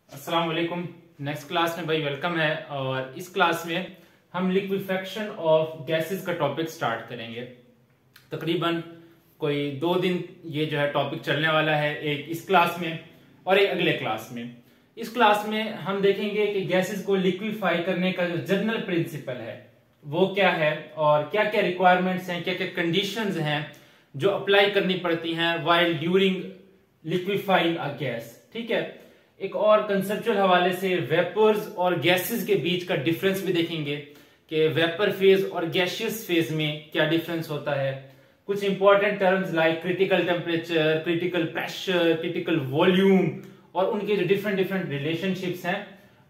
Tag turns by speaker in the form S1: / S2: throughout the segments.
S1: अस्सलाम वालेकुम। Next class में भाई वेलकम है। और इस क्लास में हम लिक्विफेक्शन ऑफ गैसेस का टॉपिक स्टार्ट करेंगे। तकरीबन कोई 2 दिन ये जो है टॉपिक चलने वाला है, एक इस क्लास में और एक अगले क्लास में। इस क्लास में हम देखेंगे कि गैसेस को लिक्विफाई करने का जो जनरल प्रिंसिपल है वो क्या है और क्या क्या रिक्वायरमेंट्स हैं, क्या क्या कंडीशंस हैं जो अप्लाई करनी पड़ती हैं वाइल ड्यूरिंग लिक्विफाइंग अ गैस। ठीक है, एक और कंसेप्चुअल हवाले से वेपर्स और गैसेस के बीच का डिफरेंस भी देखेंगे कि वेपर फेज और गैसियस फेज में क्या डिफरेंस होता है। कुछ important terms like critical temperature, critical pressure, critical volume और उनके जो डिफरेंट डिफरेंट रिलेशनशिप्स हैं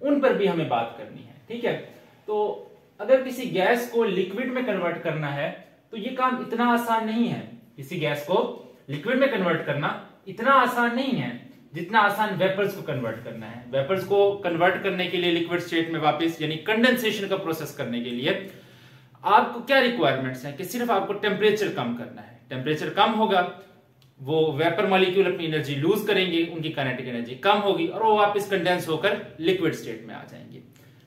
S1: उन पर भी हमें बात करनी है। ठीक है, तो अगर किसी गैस को लिक्विड में कन्वर्ट करना है तो ये काम इतना आसान नहीं है। किसी गैस को लिक्विड में कन्वर्ट करना इतना आसान नहीं है जितना आसान वेपर्स को कन्वर्ट करना है। वेपर्स को कन्वर्ट करने के लिए लिक्विड स्टेट में वापस यानी कंडेंसेशन का प्रोसेस करने के लिए आपको क्या रिक्वायरमेंट्स हैं कि सिर्फ आपको टेम्परेचर कम करना है। टेम्परेचर कम होगा, वो वेपर मॉलिक्यूल अपनी एनर्जी लूज करेंगे, उनकी काइनेटिक एनर्जी कम होगी और वो वापस कंडेंस होकर लिक्विड स्टेट में आ जाएंगे।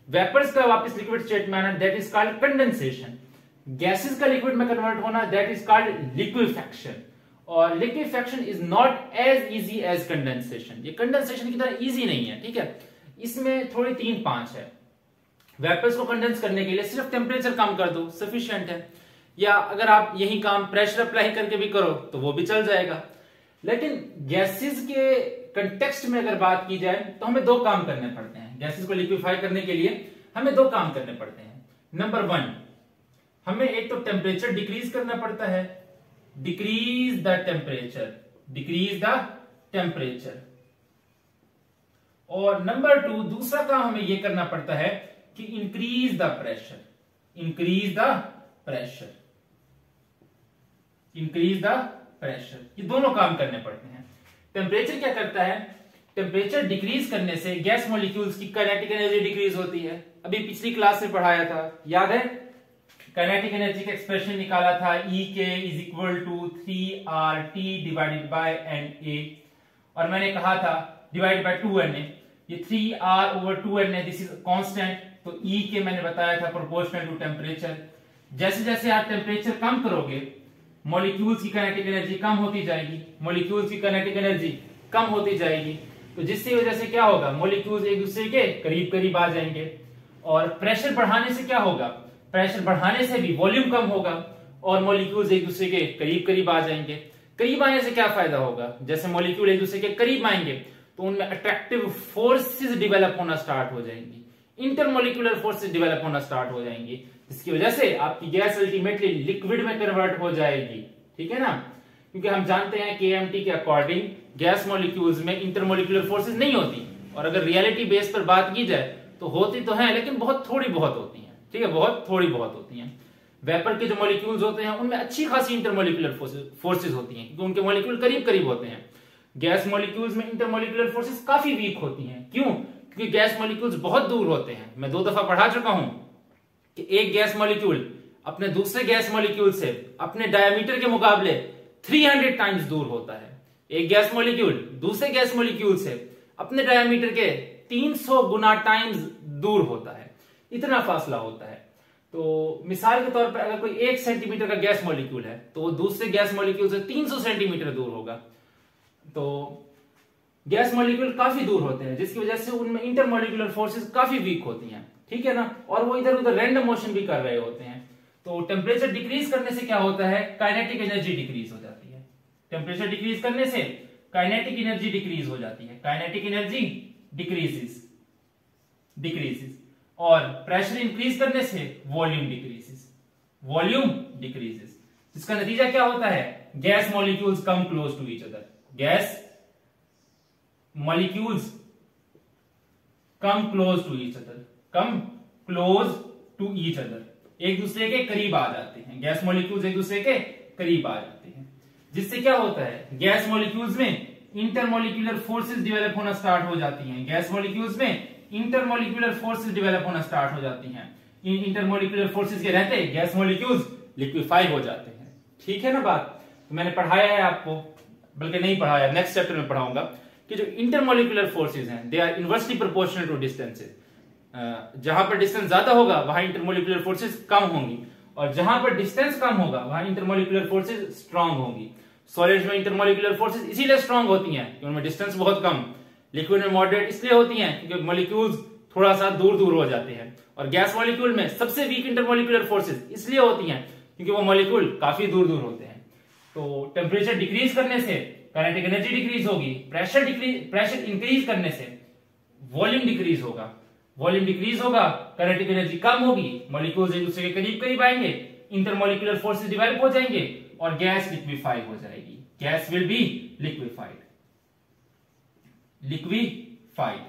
S1: वेपर्स का वापस लिक्विड स्टेट में आना that is called condensation. Gases का लिक्विड में कन्वर्ट होना दैट इज कॉल्ड लिक्विफेक्शन। और liquefaction is not as easy as condensation. ये कंडेंसेशन की तरह इजी नहीं है। ठीक है, इसमें थोड़ी 3-5 है। वेपर्स को कंडेंस करने के लिए सिर्फ टेम्परेचर कम कर दो, सफिशिएंट है। या अगर आप यही काम प्रेशर अप्लाई करके भी करो तो वो भी चल जाएगा। लेकिन गैसेस के कंटेक्स्ट में अगर बात की जाए तो हमें 2 काम करने पड़ते हैं। गैसेस को लिक्विफाई करने के लिए हमें 2 काम करने पड़ते हैं। नंबर 1, हमें एक तो टेम्परेचर डिक्रीज करना पड़ता है, decrease the temperature, decrease the temperature. और नंबर 2, दूसरा काम हमें यह करना पड़ता है कि increase the pressure, increase the pressure, increase the pressure. ये दोनों काम करने पड़ते हैं। टेम्परेचर क्या करता है? टेम्परेचर डिक्रीज करने से गैस मॉलिक्यूल्स की काइनेटिक एनर्जी डिक्रीज होती है। अभी पिछली क्लास में पढ़ाया था, याद है? काइनेटिक एनर्जी का एक्सप्रेशन निकाला था E is equal to 3RT divided by NA और मैंने कहा था डिवाइडेड बाय 2NA। ये 3R over 2NA this is constant, तो E मैंने बताया था प्रोपोर्शनल टू टेम्परेचर। जैसे जैसे आप टेम्परेचर कम करोगे मॉलिक्यूल्स की काइनेटिक एनर्जी कम होती जाएगी, मॉलिक्यूल्स की काइनेटिक एनर्जी कम होती जाएगी। तो जिसकी वजह से क्या होगा, मॉलिक्यूल्स एक दूसरे के करीब करीब आ जाएंगे। और प्रेशर बढ़ाने से क्या होगा, प्रेशर बढ़ाने से भी वॉल्यूम कम होगा और मॉलिक्यूल्स एक दूसरे के करीब करीब आ जाएंगे। करीब आने से क्या फायदा होगा, जैसे मॉलिक्यूल एक दूसरे के करीब आएंगे तो उनमें अट्रैक्टिव फोर्सेस डेवलप होना स्टार्ट हो जाएंगी, इंटरमॉलिक्यूलर फोर्सेस डेवलप होना स्टार्ट हो जाएंगी, जिसकी वजह से आपकी गैस अल्टीमेटली लिक्विड में कन्वर्ट हो जाएगी। ठीक है ना, क्योंकि हम जानते हैं KMT के अकॉर्डिंग गैस मॉलिक्यूल्स में इंटरमॉलिक्यूलर फोर्सेस नहीं होती, और अगर रियलिटी बेस पर बात की जाए तो होती तो है लेकिन बहुत थोड़ी बहुत होती है। ठीक है, बहुत थोड़ी बहुत होती हैं। वेपर के जो मॉलिक्यूल्स होते हैं उनमें अच्छी खासी इंटरमॉलिक्यूलर फोर्सेस होती हैं क्योंकि उनके मॉलिक्यूल करीब करीब होते हैं। गैस मॉलिक्यूल्स में इंटरमॉलिक्यूलर फोर्सेस काफी वीक होती हैं। क्यों? क्योंकि गैस मॉलिक्यूल्स बहुत दूर होते हैं। मैं 2 दफा पढ़ा चुका हूं कि एक गैस मॉलिक्यूल अपने दूसरे गैस मॉलिक्यूल से अपने डायमीटर के मुकाबले 300 टाइम्स दूर होता है। एक गैस मॉलिक्यूल दूसरे गैस मॉलिक्यूल से अपने डायमीटर के 300 गुना टाइम्स दूर होता है, इतना फासला होता है। तो मिसाल के तौर पर अगर कोई 1 सेंटीमीटर का गैस मॉलिक्यूल है तो वो दूसरे गैस मॉलिक्यूल से 300 सेंटीमीटर दूर होगा। तो गैस मॉलिक्यूल काफी दूर होते हैं जिसकी वजह से उनमें इंटरमॉलिक्यूलर फोर्सेस काफी वीक होती हैं। ठीक है ना, और वो इधर उधर रैंडम मोशन भी कर रहे होते हैं। तो टेम्परेचर डिक्रीज करने से क्या होता है, काइनेटिक एनर्जी डिक्रीज हो जाती है। टेम्परेचर डिक्रीज करने से काइनेटिक एनर्जी डिक्रीज हो जाती है, काइनेटिक एनर्जी डिक्रीजेस। और प्रेशर इंक्रीज करने से वॉल्यूम डिक्रीजेस, वॉल्यूम डिक्रीजेस, जिसका नतीजा क्या होता है, gas molecules come close to each other, gas molecules come close to each other, come close to each other, एक दूसरे के करीब आ जाते हैं। गैस मॉलिक्यूल्स एक दूसरे के करीब आ जाते हैं, जिससे क्या होता है, गैस मॉलिक्यूल्स में इंटरमॉलिक्यूलर फोर्सेस डेवलप होना स्टार्ट हो जाती हैं। गैस मॉलिक्यूल्स में इंटरमॉलिक्यूलर फोर्सेस डेवलप होना स्टार्ट हो जाती हैं। इन इंटरमॉलिक्यूलर फोर्सेस के रहते गैस मॉलिक्यूल्स लिक्विफाई हो जाते हैं। ठीक है ना बात? तो मैंने पढ़ाया है आपको, बल्कि नहीं पढ़ाया, नेक्स्ट चैप्टर में पढ़ाऊंगा। कि जो इंटरमोलिकुलर फोर्सेज हैं they are inversely proportional to distances. जहां पर डिस्टेंस ज्यादा होगा वहां इंटरमोलिकुलर फोर्सेज कम होंगी, और जहां पर डिस्टेंस कम होगा वहां इंटरमोलिकुलर फोर्सेज स्ट्रांग होंगी। सॉलिड्स में इंटरमोलिकुलर फोर्सेज इसीलिए स्ट्रांग होती हैं कि उनमें डिस्टेंस बहुत कम, लिक्विड में मॉडरेट इसलिए होती हैं क्योंकि मॉलिक्यूल्स थोड़ा सा दूर दूर हो जाते हैं, और गैस मॉलिक्यूल में सबसे वीक इंटरमोलिकुलर फोर्सेज इसलिए होती हैं क्योंकि वो मॉलिक्यूल काफी दूर दूर होते हैं। तो टेम्परेचर डिक्रीज करने से काइनेटिक एनर्जी डिक्रीज होगी, प्रेशर इंक्रीज करने से वॉल्यूम डिक्रीज होगा, वॉल्यूम डिक्रीज होगा, काइनेटिक एनर्जी कम होगी, मॉलिक्यूल्स एक दूसरे के करीब करीब आएंगे, इंटरमोलिकुलर फोर्सेज डेवलप हो जाएंगे और गैस लिक्विफाई हो जाएगी। Gas will be liquefied. Liquefied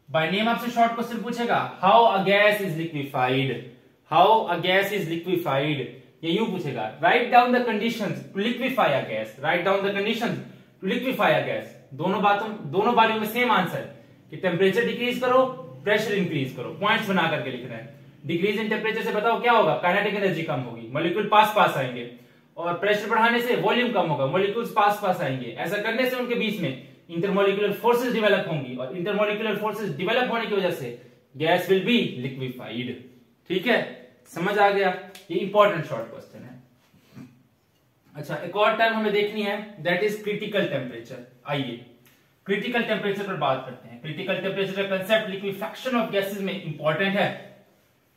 S1: by name आपसे शॉर्ट क्वेश्चन पूछेगा, how a gas is liquefied, how a gas is liquefied, ये यूं पूछेगा, write down the conditions to liquefy a gas, write down the conditions to liquefy a gas. दोनों बारियों में same answer कि temperature decrease करो, pressure increase करो, points बना करके लिखना है। डिक्रीज इन टेम्परेचर से बताओ क्या होगा, काइनेटिक एनर्जी कम होगी, मॉलिक्यूल पास पास आएंगे, और प्रेशर बढ़ाने से वॉल्यूम कम होगा, मॉलिक्यूल्स पास पास आएंगे। ऐसा करने से उनके बीच में इंटरमोलिकुलर फोर्सेज डेवलप होंगी, और इंटरमोलिकुलर फोर्सेज डेवलप होने की वजह से गैस विल बी लिक्विफाइड। ठीक है, समझ आ गया? ये इंपॉर्टेंट शॉर्ट क्वेश्चन है। अच्छा, एक और टर्म हमें देखनी है, दैट इज क्रिटिकल टेम्परेचर। आइए क्रिटिकल टेम्परेचर पर बात करते हैं। क्रिटिकल टेम्परेचर का कंसेप्ट लिक्विफैक्शन ऑफ गैसेस में इंपॉर्टेंट है।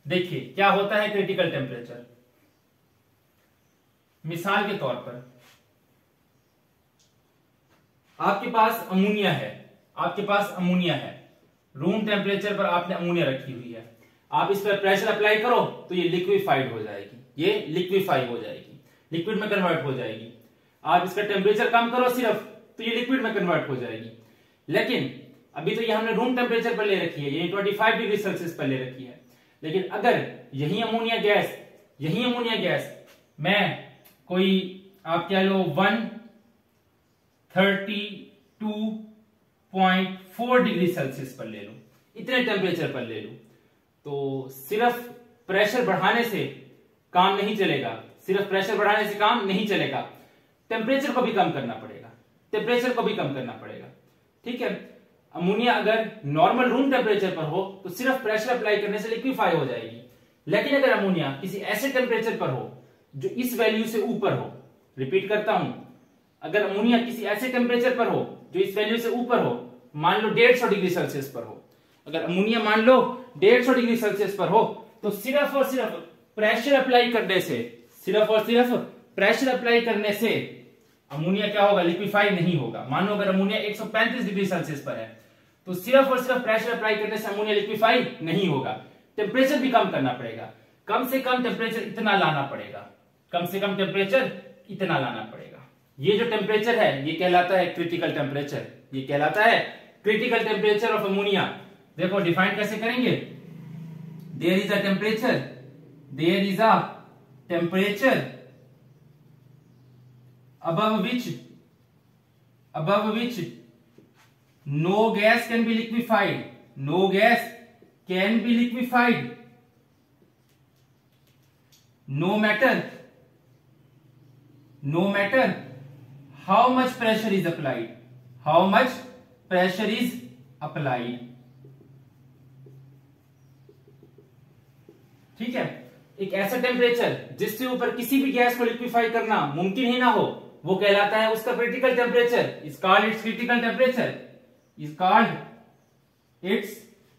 S1: देखिए क्या होता है क्रिटिकल टेम्परेचर। मिसाल के तौर पर आपके पास अमोनिया है, आपके पास अमोनिया है, रूम टेम्परेचर पर आपने अमोनिया रखी हुई है, आप इस पर प्रेशर अप्लाई करो तो ये लिक्विफाइड हो जाएगी, ये लिक्विफाई हो जाएगी, लिक्विड में कन्वर्ट हो जाएगी। आप इसका टेम्परेचर कम करो सिर्फ तो ये लिक्विड में कन्वर्ट हो जाएगी। लेकिन अभी तो ये हमने रूम टेम्परेचर पर ले रखी है, ये 25 डिग्री सेल्सियस पर ले रखी है। लेकिन अगर यही अमोनिया गैस मैं कोई आप कह लो 132.4 डिग्री सेल्सियस पर ले लूं, इतने टेम्परेचर पर ले लूं, तो सिर्फ प्रेशर बढ़ाने से काम नहीं चलेगा, सिर्फ प्रेशर बढ़ाने से काम नहीं चलेगा, टेम्परेचर को भी कम करना पड़ेगा, टेम्परेचर को भी कम करना पड़ेगा। ठीक है, अमोनिया अगर नॉर्मल रूम टेम्परेचर पर हो तो सिर्फ प्रेशर अप्लाई करने से लिक्विफाई हो जाएगी। लेकिन अगर अमोनिया किसी ऐसे टेम्परेचर पर हो जो इस वैल्यू से ऊपर हो, रिपीट करता हूं, अगर अमोनिया किसी ऐसे टेम्परेचर पर हो जो इस वैल्यू से ऊपर हो, मान लो 150 डिग्री सेल्सियस पर हो, अगर अमोनिया मान लो 150 डिग्री सेल्सियस पर हो तो सिर्फ और सिर्फ प्रेशर अप्लाई करने से, सिर्फ और सिर्फ प्रेशर अप्लाई करने से अमोनिया क्या होगा, लिक्विफाई नहीं होगा। मानो अगर अमोनिया 135 डिग्री सेल्सियस पर है तो सिर्फ और सिर्फ प्रेशर अप्लाई करने से अमोनिया लिक्विफाई नहीं होगा, टेम्परेचर भी कम करना पड़ेगा, कम से कम टेम्परेचर इतना लाना पड़ेगा, कम से कम टेम्परेचर इतना लाना पड़ेगा। ये जो टेम्परेचर है ये कहलाता है क्रिटिकल टेम्परेचर, ये कहलाता है क्रिटिकल टेम्परेचर ऑफ अमोनिया। देखो डिफाइन कैसे करेंगे, there is a temperature, there is a temperature above which no gas can be liquefied, no gas can be liquefied no matter how much pressure is applied, how much pressure is applied। ठीक है, एक ऐसा temperature जिससे ऊपर किसी भी gas को liquefy करना मुमकिन ही ना हो, वो कहलाता है उसका critical temperature, is called its critical temperature, is called its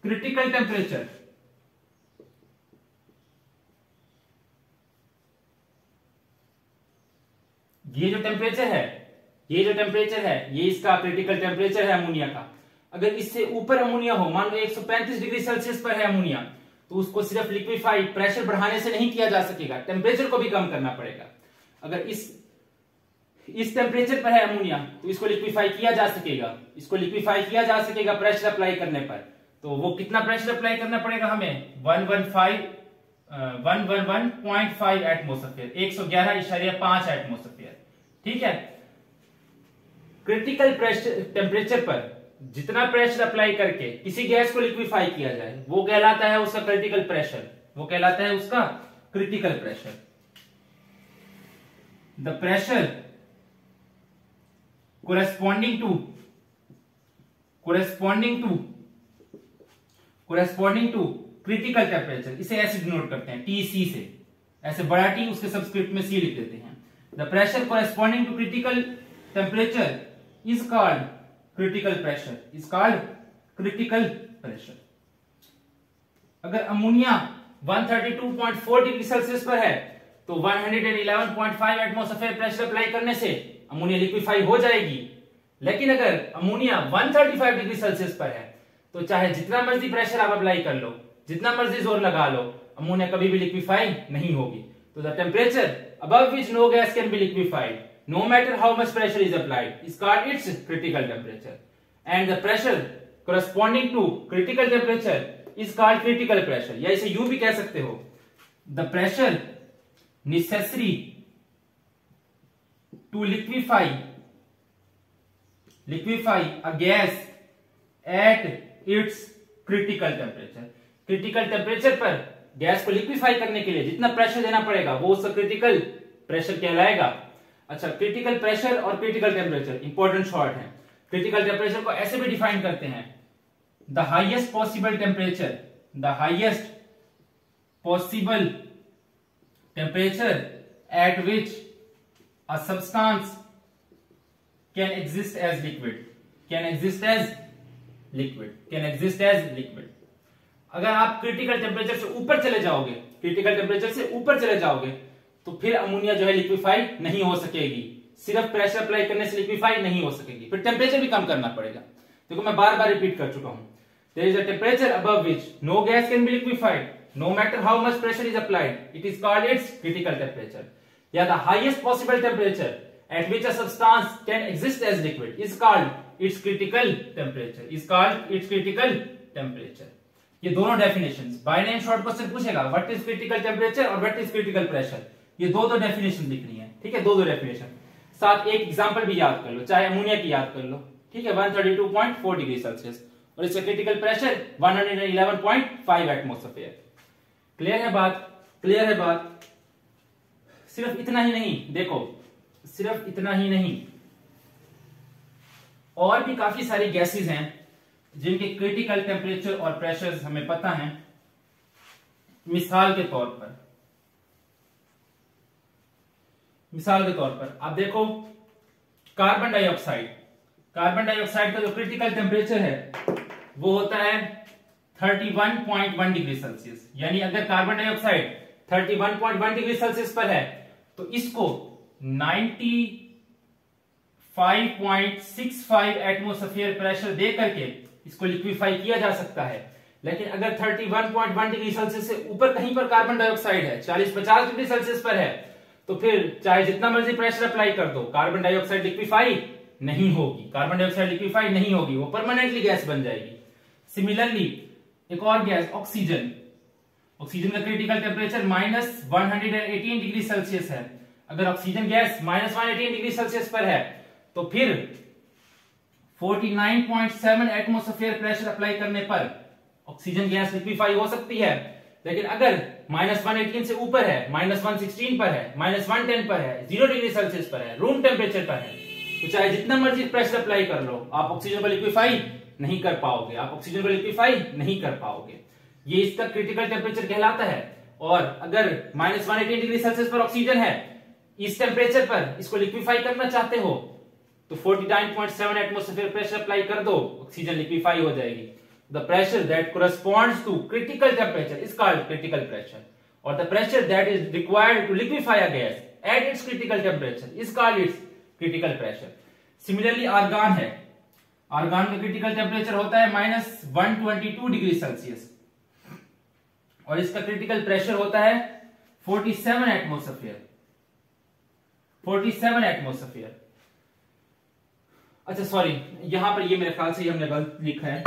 S1: critical temperature. ये जो टेम्परेचर है, ये जो टेम्परेचर है, ये इसका क्रिटिकल टेम्परेचर है अमोनिया का। अगर इससे ऊपर अमोनिया हो, मान लो 135 डिग्री सेल्सियस पर है अमोनिया, तो उसको सिर्फ लिक्विफाई प्रेशर बढ़ाने से नहीं किया जा सकेगा, टेम्परेचर को भी कम करना पड़ेगा। अगर इस टेम्परेचर पर है अमोनिया तो इसको लिक्विफाई किया जा सकेगा, इसको लिक्विफाई किया जा सकेगा प्रेशर अप्लाई करने पर। तो वो कितना प्रेशर अप्लाई करना पड़ेगा हमें, 111.5 एटमोस्फेयर, 111.5 एटमोस्फेयर। ठीक है, क्रिटिकल प्रेशर टेम्परेचर पर जितना प्रेशर अप्लाई करके किसी गैस को लिक्विफाई किया जाए वो कहलाता है उसका क्रिटिकल प्रेशर, वो कहलाता है उसका critical pressure. The pressure corresponding to corresponding to critical temperature, इसे ऐसे डिनोट करते हैं TC से, ऐसे बड़ा T उसके सबस्क्रिप्ट में C लिख देते हैं। The pressure corresponding to critical temperature is called critical pressure. अगर अमोनिया 132.4 डिग्री सेल्सियस पर है तो 111.5 एटमॉस्फेयर प्रेशर अप्लाई करने से अमोनिया लिक्विफाई हो जाएगी। लेकिन अगर अमोनिया 135 डिग्री सेल्सियस पर है तो चाहे जितना मर्जी प्रेशर आप अप्लाई कर लो, जितना मर्जी जोर लगा लो, अमोनिया कभी भी लिक्विफाई नहीं होगी। तो the temperature above which no gas can be liquefied no matter how much pressure is applied is called its critical temperature, and the pressure corresponding to critical temperature is called critical pressure। या इसे यूं भी कह सकते हो, the pressure necessary to liquefy a gas at its critical temperature। Critical temperature पर gas को liquefy करने के लिए जितना प्रेशर देना पड़ेगा वो उसका क्रिटिकल प्रेशर कहलाएगा। अच्छा, क्रिटिकल प्रेशर और क्रिटिकल टेम्परेचर इंपॉर्टेंट शॉर्ट है। क्रिटिकल टेम्परेचर को ऐसे भी डिफाइन करते हैं, the highest possible temperature at which a substance can exist as liquid. अगर आप क्रिटिकल टेम्परेचर से ऊपर चले जाओगे तो फिर अमोनिया जो है लिक्विफाई नहीं हो सकेगी, सिर्फ प्रेशर अप्लाई करने से लिक्विफाई नहीं हो सकेगी, फिर टेम्परेचर भी कम करना पड़ेगा। देखो मैं बार बार रिपीट कर चुका हूं, there is a temperature above which no gas can be liquefied no matter how much pressure is applied, it is called its critical temperature. या the highest possible temperature at which a substance can exist as liquid is called its critical temperature. ये दोनों definitions by name short question पूछेगा, what is critical temperature और what is critical pressure, ये दो definition लिखनी है। ठीक है, दो डेफिनेशन, साथ एक एग्जांपल भी याद कर लो, चाहे अमोनिया की याद कर लो। ठीक है, 132.4 डिग्री सेल्सियस और इसका क्रिटिकल प्रेशर 111.5 एटमॉस्फेयर। क्लियर है बात? सिर्फ इतना ही नहीं, देखो सिर्फ इतना ही नहीं, और भी काफी सारी गैसेस हैं जिनके क्रिटिकल टेम्परेचर और प्रेशर हमें पता है। मिसाल के तौर पर आप देखो कार्बन डाइऑक्साइड का जो क्रिटिकल टेम्परेचर है वो होता है 31.1 डिग्री सेल्सियस। यानी अगर कार्बन डाइऑक्साइड 31.1 डिग्री सेल्सियस पर है तो इसको 95.65 एटमॉस्फेयर प्रेशर दे करके इसको लिक्विफाई किया जा सकता है। लेकिन अगर 31.1 डिग्री सेल्सियस से ऊपर कहीं पर कार्बन डाइऑक्साइड है, 40-50 डिग्री सेल्सियस पर है, तो फिर चाहे जितना मर्जी प्रेशर अप्लाई कर दो, कार्बन डाइऑक्साइड लिक्विफाई नहीं होगी, वो परमानेंटली गैस बन जाएगी। सिमिलरली एक और गैस ऑक्सीजन का क्रिटिकल टेम्परेचर -118 डिग्री सेल्सियस है। अगर ऑक्सीजन गैस -118 डिग्री सेल्सियस पर है तो फिर 49.7 एटमॉस्फेयर प्रेशर अप्लाई करने पर ऑक्सीजन गैस लिक्विफाई हो सकती है। लेकिन अगर -118 से ऊपर है, -116 पर है, -110 पर है, 0 डिग्री सेल्सियस पर है, रूम टेम्परेचर पर है, तो चाहे जितना मर्जी प्रेशर अप्लाई कर लो, आप ऑक्सीजन को लिक्विफाई नहीं कर पाओगे। ये इसका क्रिटिकल टेम्परेचर कहलाता है। और अगर -118 डिग्री सेल्सियस पर ऑक्सीजन है, इस टेम्परेचर पर इसको लिक्विफाई करना चाहते हो तो 49.7 एटमॉस्फेयर प्रेशर अप्लाई कर दो, ऑक्सीजन लिक्विफाई हो जाएगी। The pressure that corresponds to critical temperature is called critical pressure, और the pressure that is required to liquefy a gas at its critical temperature is called its critical pressure. Similarly argon का critical temperature होता है -122 degree Celsius और इसका critical pressure होता है 47 atmosphere. अच्छा sorry, यहां पर ये मेरे ख्याल से हमने गलत लिखा है।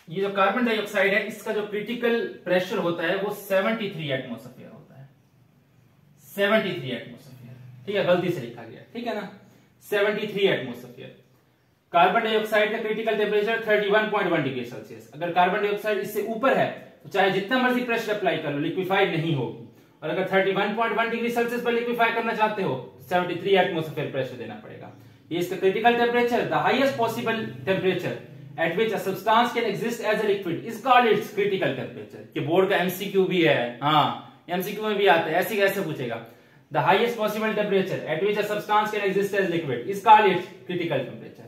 S1: ये जो कार्बन डाइऑक्साइड है इसका जो क्रिटिकल प्रेशर होता है वो 73 एटमॉस्फेयर होता है। 73 एटमॉस्फेयर, ठीक है, गलती से लिखा गया, ठीक है ना, 73 एटमॉस्फेयर। कार्बन डाइऑक्साइड का क्रिटिकल टेम्परेचर 31.1 डिग्री सेल्सियस। अगर कार्बन डाइऑक्साइड इससे ऊपर है तो चाहे जितना मर्जी प्रेशर अप्लाई कर लो, लिक्विफाई नहीं होगी। और अगर 31.1 डिग्री सेल्सियस पर लिक्विफाई करना चाहते हो 73 एटमॉस्फेयर प्रेशर देना पड़ेगा। ये इसका critical temperature, the highest possible temperature at which a substance can exist as a liquid is called its critical temperature. ये बोर्ड का एमसीक्यू भी है, हाँ एमसीक्यू में भी आता है, ऐसे कैसे पूछेगा। The highest possible temperature at which a substance can exist as liquid is called its critical temperature,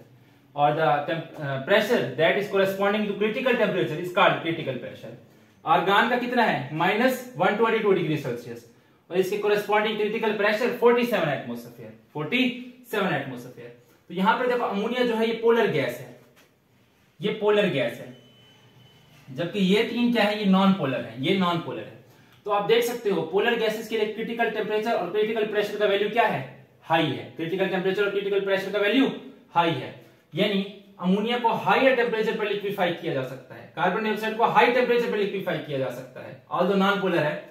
S1: और the pressure that is corresponding to critical temperature is called critical pressure. Argon का कितना है -122 डिग्री सेल्सियस, और इसके corresponding critical pressure 47 atmosphere, 47 atmosphere. तो यहां पर देखो अमोनिया जो है ये पोलर गैस है, ये पोलर गैस है, जबकि ये तीन क्या है, ये नॉन पोलर है, ये नॉन पोलर है। तो आप देख सकते हो पोलर गैसेस के लिए क्रिटिकल टेम्परेचर और क्रिटिकल प्रेशर का वैल्यू क्या है, हाई है। क्रिटिकल टेम्परेचर और क्रिटिकल प्रेशर का वैल्यू हाई है, यानी अमोनिया को हायर टेम्परेचर पर लिक्विफाई किया जा सकता है, कार्बन डाइऑक्साइड को हाई टेम्परेचर पर लिक्विफाई किया जा सकता है, ऑल्दो नॉन पोलर है।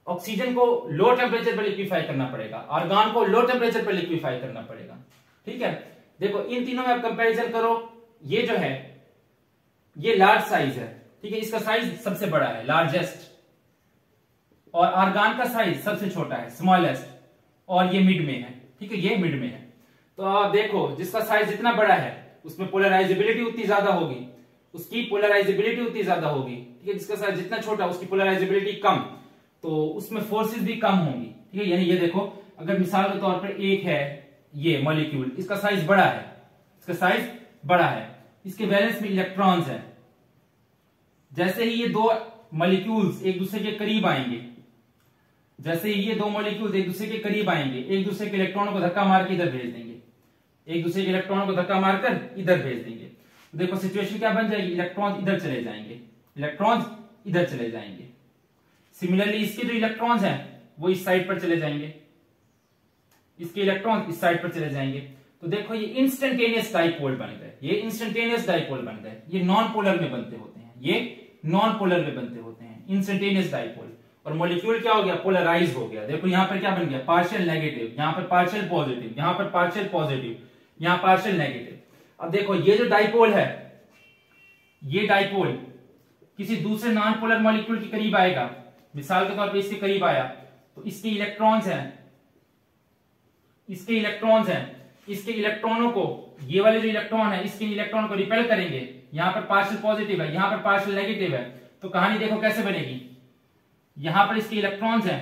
S1: ऑक्सीजन को लो टेम्परेचर पर लिक्विफाई करना पड़ेगा, आर्गन को लो टेम्परेचर पर लिक्विफाई करना पड़ेगा। ठीक है, देखो इन तीनों में आप कंपैरिजन करो, ये जो है ये लार्ज साइज है, ठीक है, इसका साइज सबसे बड़ा है, लार्जेस्ट, और आर्गन का साइज सबसे छोटा है, स्मॉलेस्ट, और ये मिड में है। ठीक है, ये मिड में है। तो आप देखो जिसका साइज जितना बड़ा है उसमें पोलराइजेबिलिटी उतनी ज्यादा होगी, उसकी पोलराइजेबिलिटी उतनी ज्यादा होगी। ठीक है, जिसका साइज जितना छोटा उसकी पोलराइजेबिलिटी कम, तो उसमें फोर्सेस भी कम होंगी। ठीक है, यानी ये देखो अगर मिसाल के तौर पर एक है ये मॉलिक्यूल, इसका साइज बड़ा है, इसका साइज बड़ा है, इसके वैलेंस में इलेक्ट्रॉन्स हैं। जैसे ही ये दो मॉलिक्यूल्स एक दूसरे के करीब आएंगे, जैसे ही ये दो मॉलिक्यूल्स एक दूसरे के करीब आएंगे, एक दूसरे के इलेक्ट्रॉनों को धक्का मार के इधर भेज देंगे, एक दूसरे के इलेक्ट्रॉनों को धक्का मारकर इधर भेज देंगे। तो देखो सिचुएशन क्या बन जाएगी, इलेक्ट्रॉन इधर चले जाएंगे, इलेक्ट्रॉन इधर चले जाएंगे। सिमिलरली इसके जो इलेक्ट्रॉन्स हैं वो इस साइड पर चले जाएंगे, इसके इलेक्ट्रॉन इस साइड पर चले जाएंगे। तो देखो ये इंस्टेंटेनियस डाइपोल बन गए, ये इंस्टेंटेनियस डाइपोल बन गए। ये नॉन पोलर में बनते होते हैं, ये नॉन पोलर में बनते होते हैं, इंस्टेंटेनियस डाइपोल। और मॉलिक्यूल क्या हो गया, पोलराइज हो गया। देखो यहां पर क्या बन गया, पार्शियल नेगेटिव, यहां पर पार्शियल पॉजिटिव, यहां पर पार्शियल पॉजिटिव, यहां पार्शियल नेगेटिव। अब देखो ये जो डाइपोल है, ये डाइपोल किसी दूसरे नॉन पोलर मॉलिक्यूल के करीब आएगा, मिसाल के तौर पे इसके करीब आया, तो इसके इलेक्ट्रॉन्स हैं, इसके इलेक्ट्रॉन्स हैं, इसके इलेक्ट्रॉनों को, ये वाले जो इलेक्ट्रॉन है इसके इलेक्ट्रॉन को रिपेल करेंगे। यहां पर पार्शियल पॉजिटिव है, यहां पर पार्शियल नेगेटिव है, तो कहानी देखो कैसे बनेगी। यहां पर इसके इलेक्ट्रॉन्स हैं,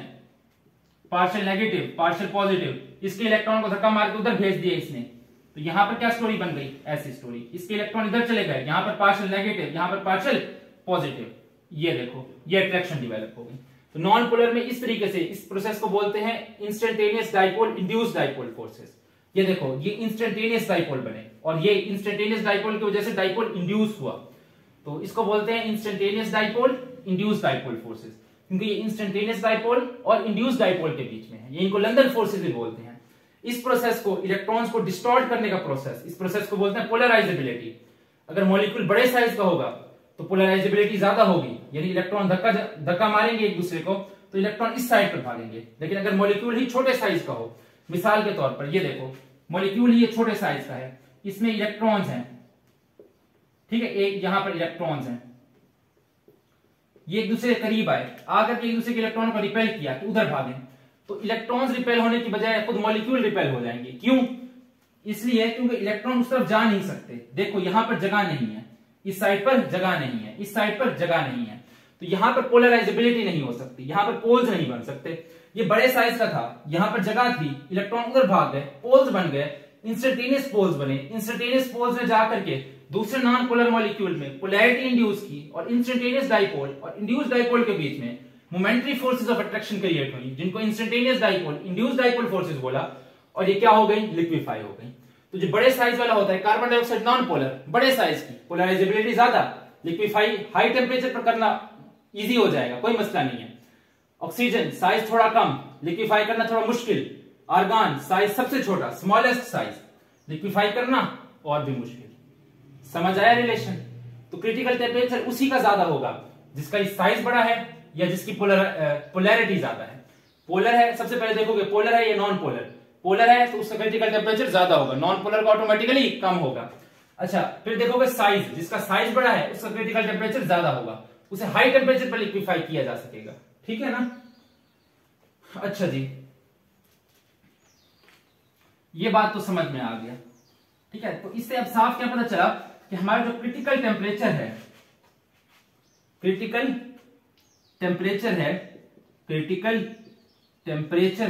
S1: पार्शियल नेगेटिव पार्शियल पॉजिटिव, इसके इलेक्ट्रॉन को धक्का मार के उधर भेज दिया इसने, तो यहां पर क्या स्टोरी बन गई, ऐसी स्टोरी। इसके इलेक्ट्रॉन इधर चले गए, यहां पर पार्शियल नेगेटिव, यहां पर पार्शियल पॉजिटिव, ये देखो ये अट्रैक्शन डेवलप हो गई। तो नॉन पोलर में इस तरीके से इस प्रोसेस को बोलते हैं instantaneous dipole induced dipole forces. ये देखो ये इंस्टेंटेनियस डाइपोल बने, और ये इंस्टेंटेनियस डाइपोल की वजह से डाइपोल इंड्यूस हुआ, तो इसको बोलते हैं instantaneous dipole induced dipole forces, क्योंकि ये इंस्टेंटेनियस डाइपोल और इंड्यूस्ड डाइपोल के बीच में है। ये इनको लंदन फोर्सेस भी बोलते हैं। इस प्रोसेस को, इलेक्ट्रॉन्स को डिस्टॉर्ट करने का प्रोसेस, इस प्रोसेस को बोलते हैं पोलराइजेबिलिटी। अगर मॉलिक्यूल बड़े साइज का होगा तो पोलराइजेबिलिटी ज्यादा होगी, यानी इलेक्ट्रॉन धक्का मारेंगे एक दूसरे को तो इलेक्ट्रॉन इस साइड पर भागेंगे। लेकिन अगर मॉलिक्यूल ही छोटे साइज का हो, मिसाल के तौर पर ये देखो मॉलिक्यूल ही ये छोटे साइज का है, इसमें इलेक्ट्रॉन्स हैं, ठीक है, एक यहां पर इलेक्ट्रॉन्स हैं, ये एक दूसरे के करीब आए, आकर के एक दूसरे के इलेक्ट्रॉन को रिपेल किया तो उधर भागे, तो इलेक्ट्रॉन्स रिपेल होने की बजाय खुद मॉलिक्यूल रिपेल हो जाएंगे। क्यों? इसलिए क्योंकि इलेक्ट्रॉन उस तरफ जा नहीं सकते। देखो यहां पर जगह नहीं है, इस साइड पर जगह नहीं है, इस साइड पर जगह नहीं है, तो यहां पर पोलराइजेबिलिटी नहीं हो सकती, यहां पर पोल्स नहीं बन सकते। ये बड़े साइज का था, यहां पर जगह थी, इलेक्ट्रॉन उधर भाग गए, पोल्स बन गए, इंस्टेंटेनियस पोल्स बने। इंस्टेंटेनियस पोल्स में जाकर के दूसरे नॉन पोलर मॉलिक्यूल में पोलैरिटी इंड्यूस की, और इंस्टेंटेनियस डाइपोल और इंड्यूस्ड डाइपोल के बीच में momentary forces of attraction create हुई, जिनको instantaneous dipole induced dipole forces बोला, और ये क्या हो गई, लिक्विफाई हो गई। तो जो बड़े साइज वाला होता है कार्बन डाइऑक्साइड नॉन पोलर, बड़े साइज की, पोलराइजेबिलिटी ज्यादा, लिक्विफाई हाई टेम्परेचर पर करना इजी हो जाएगा, कोई मसला नहीं है। ऑक्सीजन साइज थोड़ा कम, लिक्विफाई करना थोड़ा मुश्किल। आर्गन साइज सबसे छोटा, स्मॉलेस्ट साइज, लिक्विफाई करना और भी मुश्किल। समझ आया रिलेशन? तो क्रिटिकल टेम्परेचर उसी का ज्यादा होगा जिसका साइज बड़ा है या जिसकी पोलैरिटी ज्यादा है। पोलर है, सबसे पहले देखोगे पोलर है या नॉन पोलर। पोलर है तो उसका क्रिटिकल टेम्परेचर ज्यादा होगा, नॉन पोलर का ऑटोमेटिकली कम होगा। अच्छा, फिर देखोगे साइज, जिसका साइज बड़ा है उसका क्रिटिकल टेम्परेचर ज्यादा होगा, उसे हाई टेम्परेचर पर लिक्विफाई किया जा सकेगा। ठीक है ना? अच्छा जी, ये बात तो समझ में आ गया। ठीक है, तो इससे अब साफ क्या पता चला कि हमारा जो क्रिटिकल टेम्परेचर है, क्रिटिकल टेम्परेचर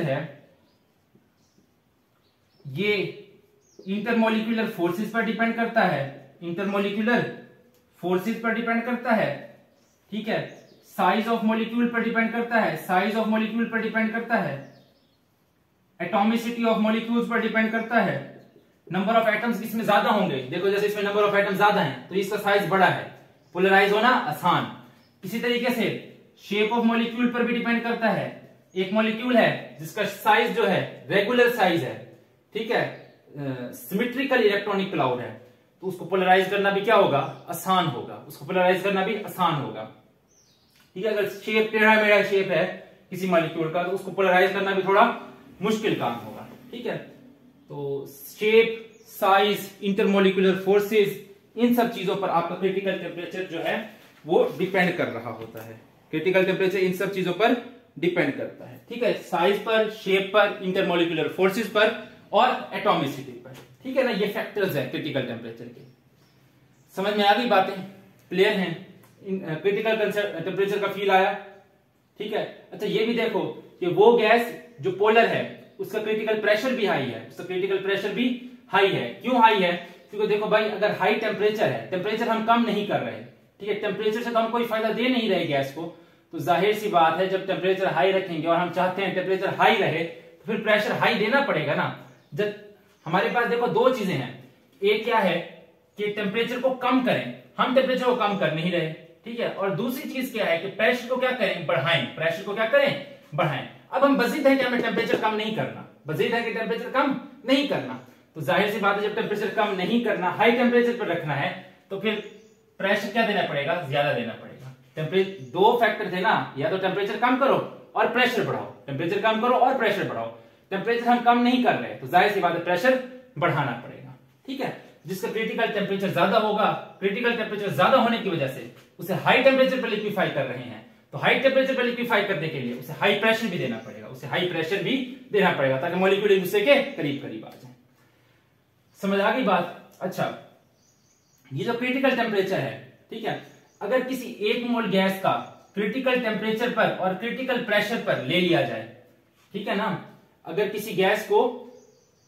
S1: है ये इंटरमोलिकुलर फोर्सेस पर डिपेंड करता है, इंटरमोलिकुलर फोर्सेस पर डिपेंड करता है, ठीक है, साइज ऑफ मॉलिक्यूल पर डिपेंड करता है, साइज ऑफ मॉलिक्यूल पर डिपेंड करता है, एटॉमिसिटी ऑफ मॉलिक्यूल्स पर डिपेंड करता है, नंबर ऑफ एटम्स इसमें ज्यादा होंगे, देखो जैसे इसमें नंबर ऑफ एटम्स ज्यादा हैं तो इसका साइज बड़ा है, पोलराइज होना आसान। इसी तरीके से शेप ऑफ मॉलिक्यूल पर भी डिपेंड करता है, एक मॉलिक्यूल है जिसका साइज जो है रेगुलर साइज है, ठीक है, सिमेट्रिकल इलेक्ट्रॉनिक क्लाउड है, तो उसको पोलराइज करना भी क्या होगा, आसान होगा, उसको पोलराइज करना भी आसान होगा, ठीक है। अगर शेप टेढ़ा मेढ़ा शेप है किसी मॉलिक्यूल का तो उसको पोलराइज करना भी थोड़ा मुश्किल काम होगा, ठीक है। तो शेप, साइज, इंटरमोलिकुलर फोर्सेस, इन सब चीजों पर आपका क्रिटिकल टेम्परेचर जो है वो डिपेंड कर रहा होता है, क्रिटिकल टेम्परेचर इन सब चीजों पर डिपेंड करता है, ठीक है, साइज पर, शेप पर, इंटरमोलिकुलर फोर्सेस पर और एटॉमिसिटी पर, ठीक है ना, ये फैक्टर्स है क्रिटिकल टेम्परेचर के। समझ में आ गई बातें, क्लियर हैं, क्रिटिकल टेम्परेचर का फील आया, ठीक है। अच्छा ये भी देखो कि वो गैस जो पोलर है उसका क्रिटिकल प्रेशर भी हाई है, उसका क्रिटिकल प्रेशर भी हाई है, क्यों हाई है, क्योंकि देखो भाई अगर हाई टेम्परेचर है, टेम्परेचर हम कम नहीं कर रहे, ठीक है, टेम्परेचर से तो हम कोई फायदा दे नहीं रहे गैस को, तो जाहिर सी बात है जब टेम्परेचर हाई रखेंगे और हम चाहते हैं टेम्परेचर हाई रहे तो फिर प्रेशर हाई देना पड़ेगा ना। जब हमारे पास देखो दो चीजें हैं, एक क्या है कि टेम्परेचर को कम करें, हम टेम्परेचर को कम कर नहीं रहे, ठीक है, और दूसरी चीज क्या है कि प्रेशर को क्या करें, बढ़ाएं, प्रेशर को क्या करें, बढ़ाएं। अब हम बज़िद है कि हमें टेम्परेचर कम नहीं करना, बज़िद है कि टेम्परेचर कम नहीं करना, तो जाहिर सी बात है जब टेम्परेचर कम नहीं करना, हाई टेम्परेचर पर रखना है तो फिर प्रेशर क्या देना पड़ेगा, ज्यादा देना पड़ेगा। टेम्परेचर दो फैक्टर थे ना, या तो टेम्परेचर कम करो और प्रेशर बढ़ाओ, टेम्परेचर कम करो और प्रेशर बढ़ाओ, टेम्परेचर हम कम नहीं कर रहे तो जाहिर सी बात है प्रेशर बढ़ाना पड़ेगा, ठीक है। जिसका क्रिटिकल टेम्परेचर ज्यादा होगा, क्रिटिकल टेम्परेचर ज्यादा होने की वजह से उसे हाई टेम्परेचर पर लिक्विफाई कर रहे हैं, तो हाई टेम्परेचर पर लिक्विफाई करने के लिए उसे हाई प्रेशर भी देना पड़ेगा, उसे हाई प्रेशर भी देना पड़ेगा ताकि मॉलिक्यूल एक दूसरे के करीब करीब आ जाए। समझ आ गई बात। अच्छा ये जो क्रिटिकल टेम्परेचर है, ठीक है, अगर किसी एक मोल गैस का क्रिटिकल टेम्परेचर पर और क्रिटिकल प्रेशर पर ले लिया जाए, ठीक है ना, अगर किसी गैस को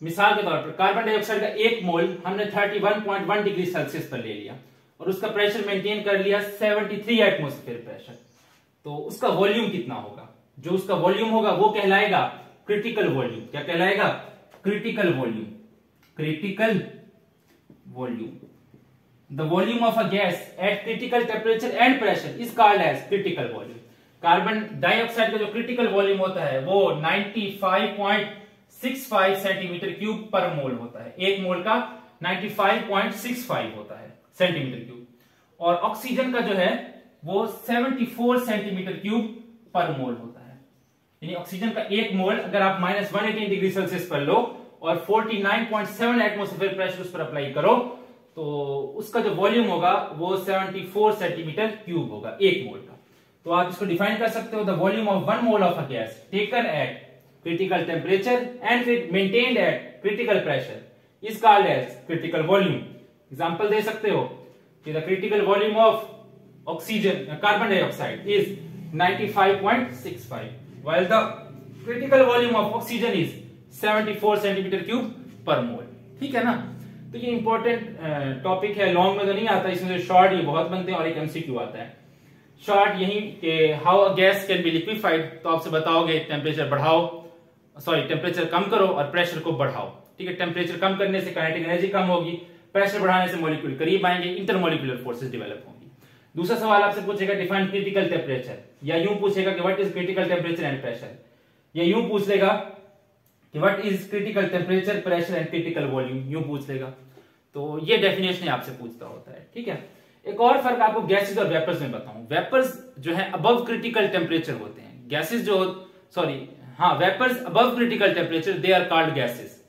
S1: मिसाल के तौर पर कार्बन डाइऑक्साइड का एक मोल हमने 31.1 डिग्री सेल्सियस पर ले लिया और उसका प्रेशर मेंटेन कर लिया 73 एटमॉस्फेयर प्रेशर, तो उसका वॉल्यूम कितना होगा, जो उसका वॉल्यूम होगा वो कहलाएगा क्रिटिकल वॉल्यूम। क्या कहलाएगा, critical volume, critical volume. The volume of a gas at critical temperature and pressure is called as critical volume. Carbon dioxide का जो क्रिटिकल वॉल्यूम होता है वो 95.65 सेंटीमीटर क्यूब पर मोल होता है, एक मोल का 95.65 होता है सेंटीमीटर क्यूब, और ऑक्सीजन का जो है वो 74 सेंटीमीटर क्यूब पर मोल होता है। यानी ऑक्सीजन का एक मोल अगर आप -118 डिग्री सेल्सियस पर लो और 49.7 एटमॉस्फेयर प्रेशर उस पर अप्लाई करो तो उसका जो वॉल्यूम होगा वो 74 सेंटीमीटर क्यूब होगा एक मोल का। तो आप इसको डिफाइन कर सकते हो, the volume of 1 mole of a gas taken at critical temperature and maintained at critical pressure is called as critical volume. Example दे सकते हो कि the critical volume of oxygen carbon dioxide is 95.65 while the critical volume of oxygen is 74 centimetre cube per mole, ठीक है ना। तो ये important topic है, लॉन्ग में तो नहीं आता, इसमें से शॉर्ट ये बहुत बनते हैं और एक एमसीक्यू आता है। शॉर्ट यही कि how a gas can be liquefied, तो आपसे बताओगे टेम्परेचर बढ़ाओ, सॉरी टेम्परेचर कम करो और प्रेशर को बढ़ाओ, ठीक है। टेम्परेचर कम करने से काइनेटिक एनर्जी कम होगी, प्रेशर बढ़ाने से मॉलिक्यूल करीब आएंगे, इंटरमॉलिक्यूलर फोर्सेस डेवलप होंगी। दूसरा सवाल आपसे पूछेगा डिफाइन क्रिटिकल टेम्परेचर, या यूं पूछेगा कि what is critical temperature and pressure, या यूं पूछ लेगा कि what is critical temperature, pressure and critical volume, यूं पूछ लेगा। तो ये डेफिनेशन आपसे पूछता होता है, ठीक है। एक और फर्क आपको गैसेस और वेपर्स में बताऊं, वेपर्स जो है अबव क्रिटिकल टेम्परेचर होते हैं, गैसेस जो vapours above critical temperature they are called gases,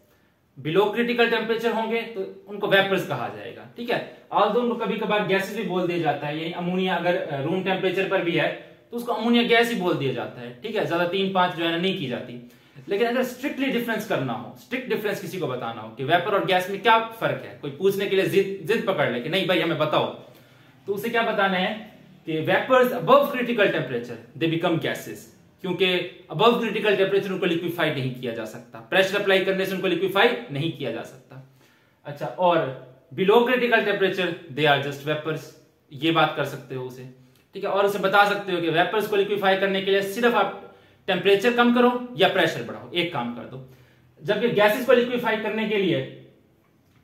S1: below critical temperature होंगे तो उनको वेपर्स कहा जाएगा, ठीक है। ऑल्दो उनको कभी कभार गैसेस भी बोल दिया जाता है, यानी अमोनिया अगर रूम टेम्परेचर पर भी है तो उसको अमोनिया गैस ही बोल दिया जाता है, ठीक है, ज्यादा 3-5 जो है नहीं की जाती। लेकिन अगर स्ट्रिक्टली डिफरेंस करना हो, स्ट्रिक्ट डिफरेंस किसी को बताना हो कि वेपर और गैस में क्या फर्क है, कोई पूछने के लिए जिद पकड़ ले कि नहीं भाई हमें बताओ, तो उसे क्या बताना है कि vapours above critical temperature they become gases, क्योंकि अबव क्रिटिकल टेम्परेचर उनको लिक्विफाई नहीं किया जा सकता, प्रेशर अप्लाई करने से उनको लिक्विफाई नहीं किया जा सकता। अच्छा, और below critical temperature they are just vapours, ये बात कर सकते हो उसे, ठीक है। और उसे बता सकते हो कि वेपर्स को लिक्विफाई करने के लिए सिर्फ आप टेम्परेचर कम करो या प्रेशर बढ़ाओ, एक काम कर दो। जबकि गैसेस को लिक्विफाई करने के लिए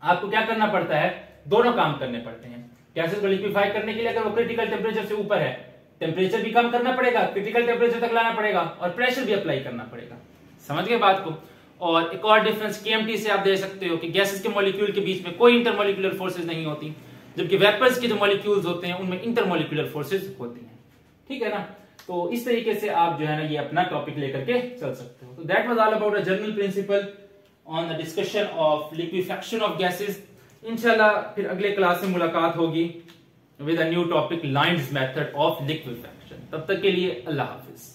S1: आपको क्या करना पड़ता है, दोनों काम करने पड़ते हैं। गैसेस को लिक्विफाई करने के लिए अगर वो क्रिटिकल टेम्परेचर से ऊपर है, टेम्परेचर भी कम करना पड़ेगा, क्रिटिकल टेम्परेचर तक लाना पड़ेगा और प्रेशर भी अप्लाई करना पड़ेगा। समझ गए बात को। और एक और डिफरेंस केएमटी से आप दे सकते हो कि गैसेस के मॉलिक्यूल के बीच में कोई इंटरमॉलिक्यूलर फोर्सेज नहीं होती, जबकि वेपर्स के जो मॉलिक्यूल्स होते हैं उनमें इंटरमॉलिक्यूलर फोर्सेज होती हैं, ठीक है ना। तो इस तरीके से आप जो है ना ये अपना टॉपिक लेकर के चल सकते हो। तो that was all about a general principle on the discussion of liquefaction of gases. इंशाल्लाह फिर अगले क्लास में मुलाकात होगी with a new topic, lines method of liquefaction. तब तक के लिए अल्लाह हाफिज।